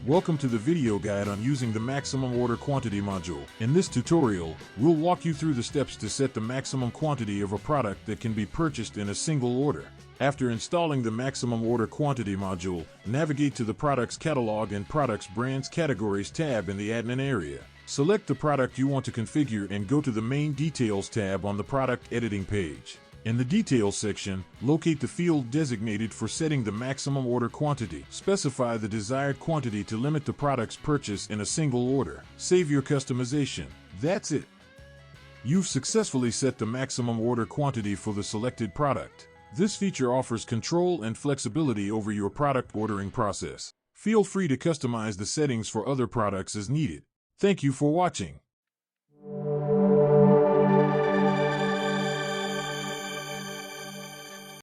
Welcome to the video guide on using the maximum order quantity module. In this tutorial, we'll walk you through the steps to set the maximum quantity of a product that can be purchased in a single order. After installing the maximum order quantity module, navigate to the product's catalog and products brands categories tab in the admin area. Select the product you want to configure and go to the main details tab on the product editing page. In the Details section, locate the field designated for setting the maximum order quantity. Specify the desired quantity to limit the product's purchase in a single order. Save your customization. That's it. You've successfully set the maximum order quantity for the selected product. This feature offers control and flexibility over your product ordering process. Feel free to customize the settings for other products as needed. Thank you for watching.